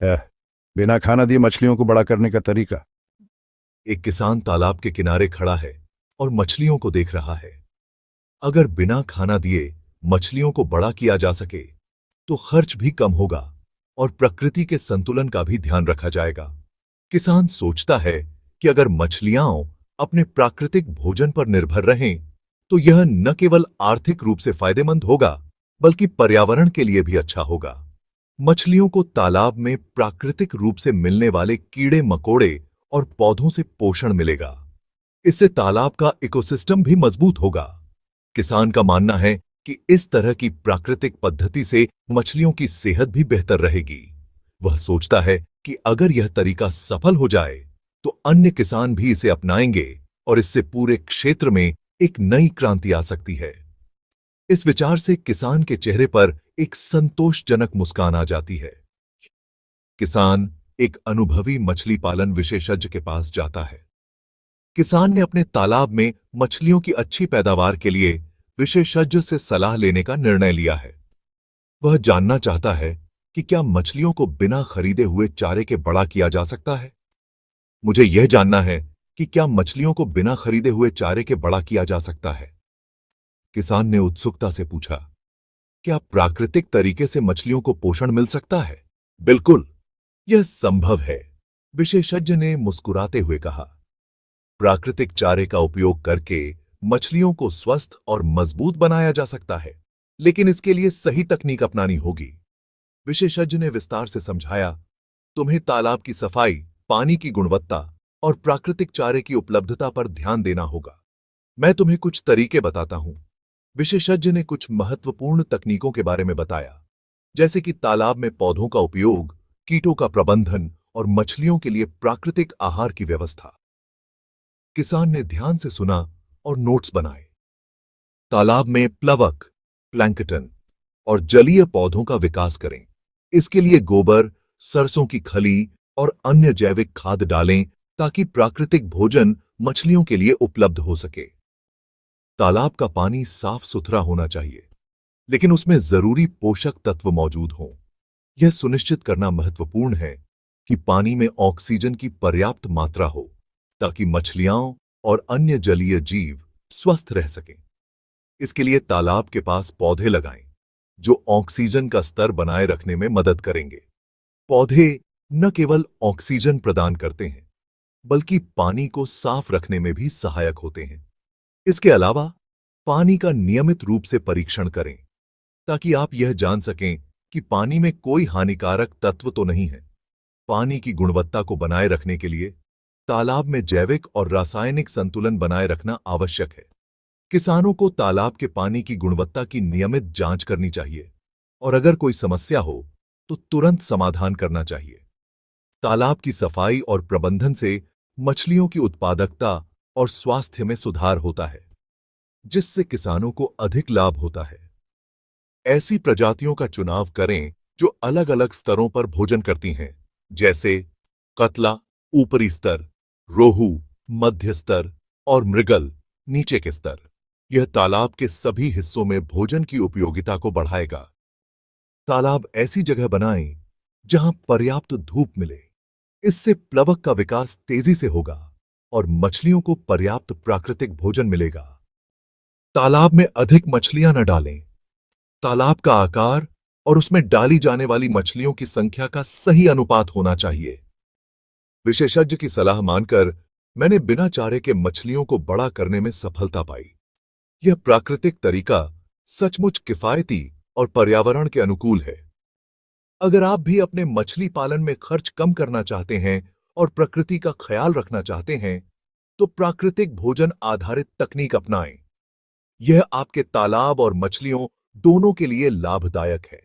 एह, बिना खाना दिए मछलियों को बड़ा करने का तरीका। एक किसान तालाब के किनारे खड़ा है और मछलियों को देख रहा है। अगर बिना खाना दिए मछलियों को बड़ा किया जा सके तो खर्च भी कम होगा और प्रकृति के संतुलन का भी ध्यान रखा जाएगा। किसान सोचता है कि अगर मछलियां अपने प्राकृतिक भोजन पर निर्भर रहें तो यह न केवल आर्थिक रूप से फायदेमंद होगा बल्कि पर्यावरण के लिए भी अच्छा होगा। मछलियों को तालाब में प्राकृतिक रूप से मिलने वाले कीड़े मकोड़े और पौधों से पोषण मिलेगा। इससे तालाब का इकोसिस्टम भी मजबूत होगा। किसान का मानना है कि इस तरह की प्राकृतिक पद्धति से मछलियों की सेहत भी बेहतर रहेगी। वह सोचता है कि अगर यह तरीका सफल हो जाए तो अन्य किसान भी इसे अपनाएंगे और इससे पूरे क्षेत्र में एक नई क्रांति आ सकती है। इस विचार से किसान के चेहरे पर एक संतोषजनक मुस्कान आ जाती है। किसान एक अनुभवी मछली पालन विशेषज्ञ के पास जाता है। किसान ने अपने तालाब में मछलियों की अच्छी पैदावार के लिए विशेषज्ञ से सलाह लेने का निर्णय लिया है। वह जानना चाहता है कि क्या मछलियों को बिना खरीदे हुए चारे के बड़ा किया जा सकता है। मुझे यह जानना है कि क्या मछलियों को बिना खरीदे हुए चारे के बड़ा किया जा सकता है। किसान ने उत्सुकता से पूछा, क्या प्राकृतिक तरीके से मछलियों को पोषण मिल सकता है? बिल्कुल, यह संभव है, विशेषज्ञ ने मुस्कुराते हुए कहा। प्राकृतिक चारे का उपयोग करके मछलियों को स्वस्थ और मजबूत बनाया जा सकता है, लेकिन इसके लिए सही तकनीक अपनानी होगी। विशेषज्ञ ने विस्तार से समझाया, तुम्हें तालाब की सफाई, पानी की गुणवत्ता और प्राकृतिक चारे की उपलब्धता पर ध्यान देना होगा। मैं तुम्हें कुछ तरीके बताता हूं। विशेषज्ञ ने कुछ महत्वपूर्ण तकनीकों के बारे में बताया, जैसे कि तालाब में पौधों का उपयोग, कीटों का प्रबंधन और मछलियों के लिए प्राकृतिक आहार की व्यवस्था। किसान ने ध्यान से सुना और नोट्स बनाए। तालाब में प्लवक, प्लैंकटन और जलीय पौधों का विकास करें। इसके लिए गोबर, सरसों की खली और अन्य जैविक खाद डालें ताकि प्राकृतिक भोजन मछलियों के लिए उपलब्ध हो सके। तालाब का पानी साफ सुथरा होना चाहिए, लेकिन उसमें जरूरी पोषक तत्व मौजूद हों। यह सुनिश्चित करना महत्वपूर्ण है कि पानी में ऑक्सीजन की पर्याप्त मात्रा हो ताकि मछलियां और अन्य जलीय जीव स्वस्थ रह सकें। इसके लिए तालाब के पास पौधे लगाएं जो ऑक्सीजन का स्तर बनाए रखने में मदद करेंगे। पौधे न केवल ऑक्सीजन प्रदान करते हैं बल्कि पानी को साफ रखने में भी सहायक होते हैं। इसके अलावा पानी का नियमित रूप से परीक्षण करें ताकि आप यह जान सकें कि पानी में कोई हानिकारक तत्व तो नहीं है। पानी की गुणवत्ता को बनाए रखने के लिए तालाब में जैविक और रासायनिक संतुलन बनाए रखना आवश्यक है। किसानों को तालाब के पानी की गुणवत्ता की नियमित जांच करनी चाहिए और अगर कोई समस्या हो तो तुरंत समाधान करना चाहिए। तालाब की सफाई और प्रबंधन से मछलियों की उत्पादकता और स्वास्थ्य में सुधार होता है, जिससे किसानों को अधिक लाभ होता है। ऐसी प्रजातियों का चुनाव करें जो अलग अलग स्तरों पर भोजन करती हैं, जैसे कतला ऊपरी स्तर, रोहू मध्य स्तर और मृगल नीचे के स्तर। यह तालाब के सभी हिस्सों में भोजन की उपयोगिता को बढ़ाएगा। तालाब ऐसी जगह बनाएं जहां पर्याप्त धूप मिले। इससे प्लवक का विकास तेजी से होगा और मछलियों को पर्याप्त प्राकृतिक भोजन मिलेगा। तालाब में अधिक मछलियां न डालें। तालाब का आकार और उसमें डाली जाने वाली मछलियों की संख्या का सही अनुपात होना चाहिए। विशेषज्ञ की सलाह मानकर मैंने बिना चारे के मछलियों को बड़ा करने में सफलता पाई। यह प्राकृतिक तरीका सचमुच किफायती और पर्यावरण के अनुकूल है। अगर आप भी अपने मछली पालन में खर्च कम करना चाहते हैं और प्रकृति का ख्याल रखना चाहते हैं, तो प्राकृतिक भोजन आधारित तकनीक अपनाएं। यह आपके तालाब और मछलियों दोनों के लिए लाभदायक है।